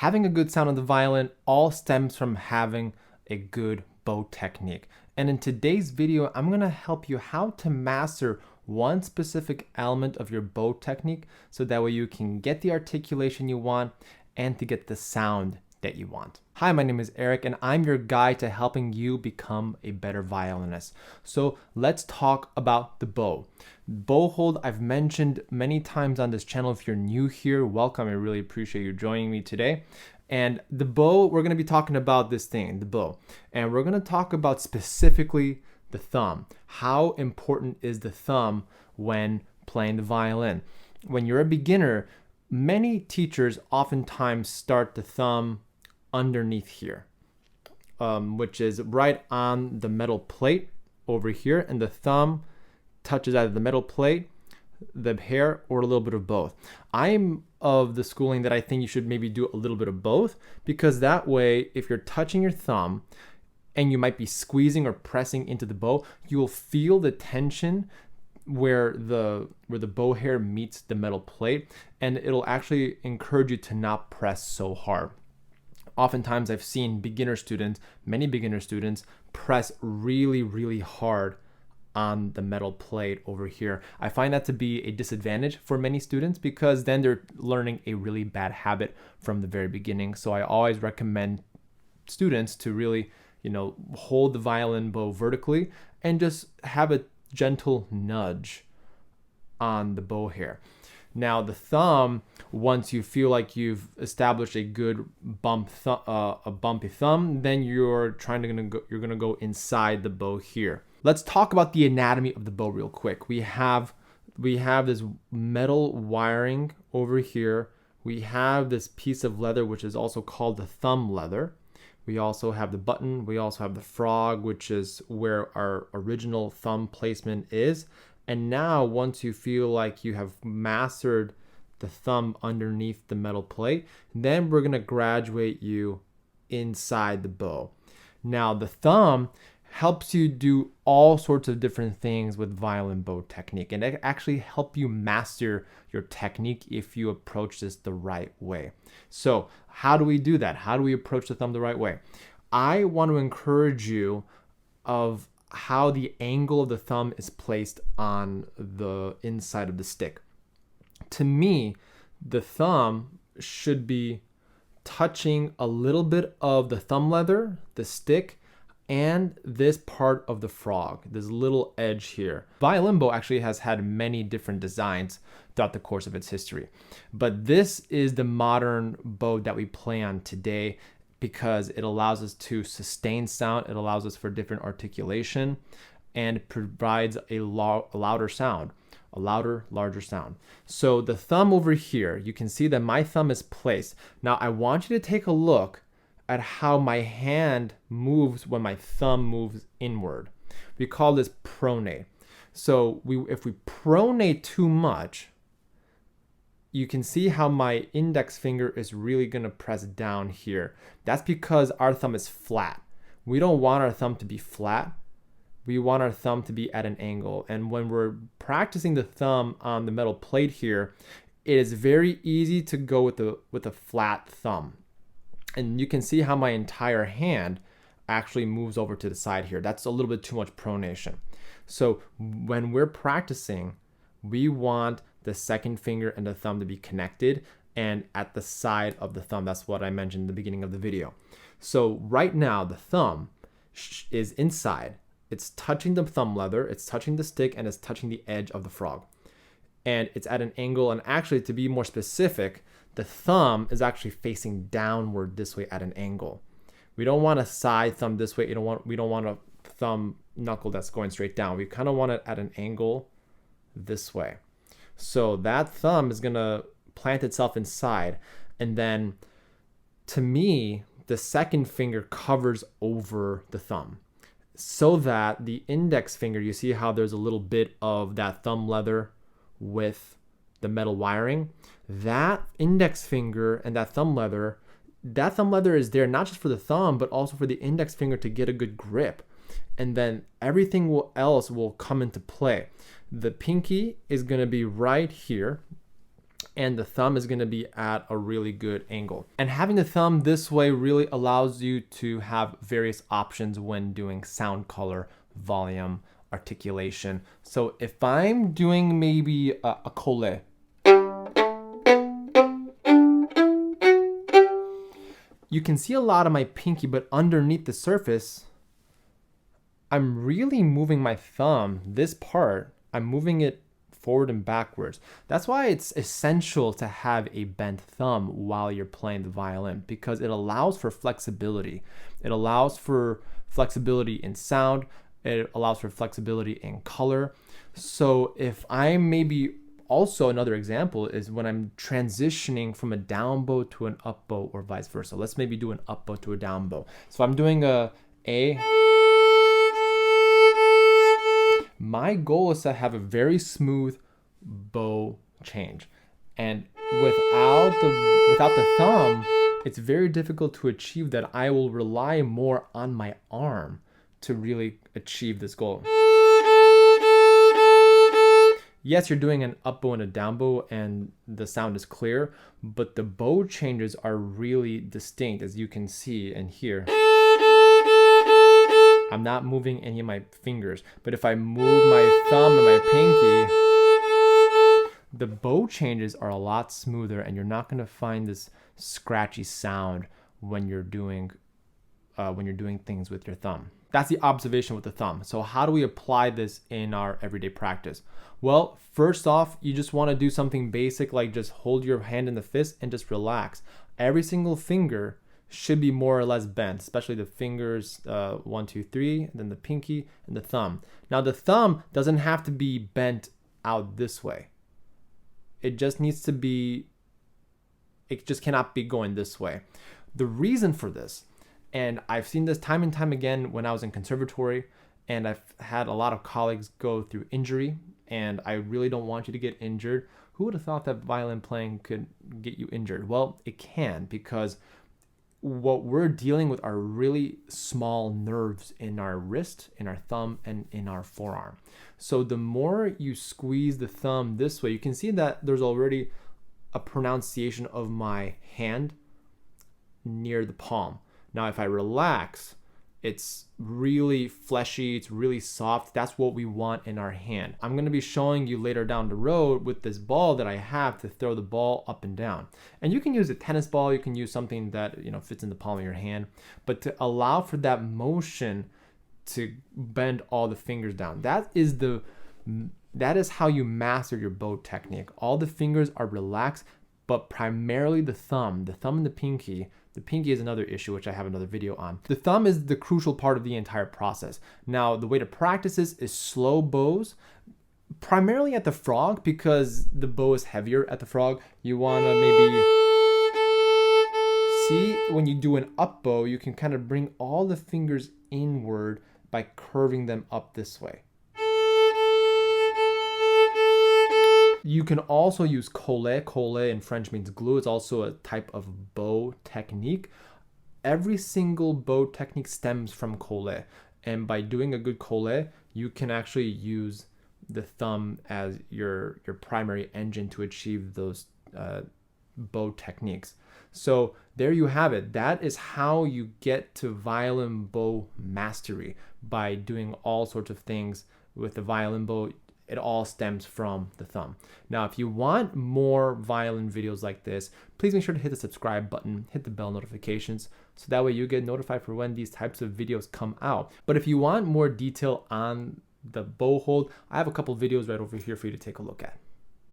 Having a good sound on the violin all stems from having a good bow technique. And in today's video, I'm gonna help you how to master one specific element of your bow technique so that way you can get the articulation you want and to get the sound that you want. Hi, my name is Eric and I'm your guide to helping you become a better violinist. So let's talk about the bow. Bow hold, I've mentioned many times on this channel. If you're new here, welcome. I really appreciate you joining me today. And the bow, we're gonna be talking about this thing, the bow. And we're gonna talk about specifically the thumb. How important is the thumb when playing the violin? When you're a beginner, many teachers oftentimes start the thumb underneath here, which is right on the metal plate over here, and the thumb touches either the metal plate, the hair, or a little bit of both. I'm of the schooling that I think you should maybe do a little bit of both, because that way, if you're touching your thumb and you might be squeezing or pressing into the bow, you will feel the tension where the bow hair meets the metal plate, and it'll actually encourage you to not press so hard. Oftentimes I've seen many beginner students press really, really hard on the metal plate over here. I find that to be a disadvantage for many students because then they're learning a really bad habit from the very beginning. So I always recommend students to really, hold the violin bow vertically and just have a gentle nudge on the bow hair. Now the thumb, once you feel like you've established a good bumpy thumb, then you're gonna go inside the bow here. Let's talk about the anatomy of the bow real quick. We have this metal wiring over here. We have this piece of leather, which is also called the thumb leather. We also have the button. We also have the frog, which is where our original thumb placement is. And now once you feel like you have mastered the thumb underneath the metal plate, then we're gonna graduate you inside the bow. Now the thumb helps you do all sorts of different things with violin bow technique, and it actually help you master your technique if you approach this the right way. So how do we do that? How do we approach the thumb the right way? I want to encourage you of how the angle of the thumb is placed on the inside of the stick. To me, the thumb should be touching a little bit of the thumb leather, the stick, and this part of the frog, this little edge here. Violin bow actually has had many different designs throughout the course of its history, but this is the modern bow that we play on today because it allows us to sustain sound, it allows us for different articulation, and provides a louder sound, a louder, larger sound. So the thumb over here, you can see that my thumb is placed. Now I want you to take a look at how my hand moves when my thumb moves inward. We call this pronate. So if we pronate too much, you can see how my index finger is really gonna press down here. That's because our thumb is flat. We don't want our thumb to be flat. We want our thumb to be at an angle. And when we're practicing the thumb on the metal plate here, it is very easy to go with a flat thumb. And you can see how my entire hand actually moves over to the side here. That's a little bit too much pronation. So when we're practicing, we want the second finger and the thumb to be connected and at the side of the thumb. That's what I mentioned in the beginning of the video. So right now the thumb is inside. It's touching the thumb leather, it's touching the stick, and it's touching the edge of the frog. And it's at an angle, and actually to be more specific, the thumb is actually facing downward this way at an angle. We don't want a side thumb this way. We don't want a thumb knuckle that's going straight down. We kind of want it at an angle this way. So that thumb is gonna plant itself inside. And then to me, the second finger covers over the thumb so that the index finger, you see how there's a little bit of that thumb leather with the metal wiring. That index finger and that thumb leather is there not just for the thumb, but also for the index finger to get a good grip. And then everything else will come into play. The pinky is going to be right here. and the thumb is going to be at a really good angle. And having the thumb this way really allows you to have various options when doing sound color, volume, articulation. So if I'm doing maybe a cole, you can see a lot of my pinky, but underneath the surface, I'm really moving my thumb, this part, I'm moving it forward and backwards. That's why it's essential to have a bent thumb while you're playing the violin, because it allows for flexibility. It allows for flexibility in sound. It allows for flexibility in color. So if I'm maybe, also another example is when I'm transitioning from a down bow to an up bow or vice versa. Let's maybe do an up bow to a down bow. So I'm doing a, my goal is to have a very smooth bow change. And without the thumb, it's very difficult to achieve that. I will rely more on my arm to really achieve this goal. Yes, you're doing an up bow and a down bow and the sound is clear, but the bow changes are really distinct, as you can see and hear. I'm not moving any of my fingers, but if I move my thumb and my pinky, the bow changes are a lot smoother, and you're not going to find this scratchy sound when you're doing things with your thumb. That's the observation with the thumb. So how do we apply this in our everyday practice? Well, first off, you just want to do something basic, like just hold your hand in the fist and just relax. Every single finger should be more or less bent, especially the fingers 1, 2, 3, then the pinky and the thumb. Now the thumb doesn't have to be bent out this way. It just needs to be, it just cannot be going this way. The reason for this, and I've seen this time and time again when I was in conservatory, and I've had a lot of colleagues go through injury, and I really don't want you to get injured. Who would have thought that violin playing could get you injured? Well, it can, because what we're dealing with are really small nerves in our wrist, in our thumb, and in our forearm. So the more you squeeze the thumb this way, you can see that there's already a pronunciation of my hand near the palm. Now, if I relax, it's really fleshy, it's really soft. That's what we want in our hand. I'm going to be showing you later down the road with this ball that I have to throw the ball up and down. And you can use a tennis ball, you can use something that, you know, fits in the palm of your hand, but to allow for that motion to bend all the fingers down. That is how you master your bow technique. All the fingers are relaxed, but primarily the thumb and the pinky. The pinky is another issue, which I have another video on. The thumb is the crucial part of the entire process. Now, the way to practice this is slow bows, primarily at the frog, because the bow is heavier at the frog. You want to maybe see when you do an up bow, you can kind of bring all the fingers inward by curving them up this way. You can also use colle. Colle in French means glue. It's also a type of bow technique. Every single bow technique stems from colle. And by doing a good colle, you can actually use the thumb as your primary engine to achieve those bow techniques. So there you have it. That is how you get to violin bow mastery, by doing all sorts of things with the violin bow. It all stems from the thumb. Now, if you want more violin videos like this, please make sure to hit the subscribe button, hit the bell notifications, so that way you get notified for when these types of videos come out. But if you want more detail on the bow hold, I have a couple videos right over here for you to take a look at.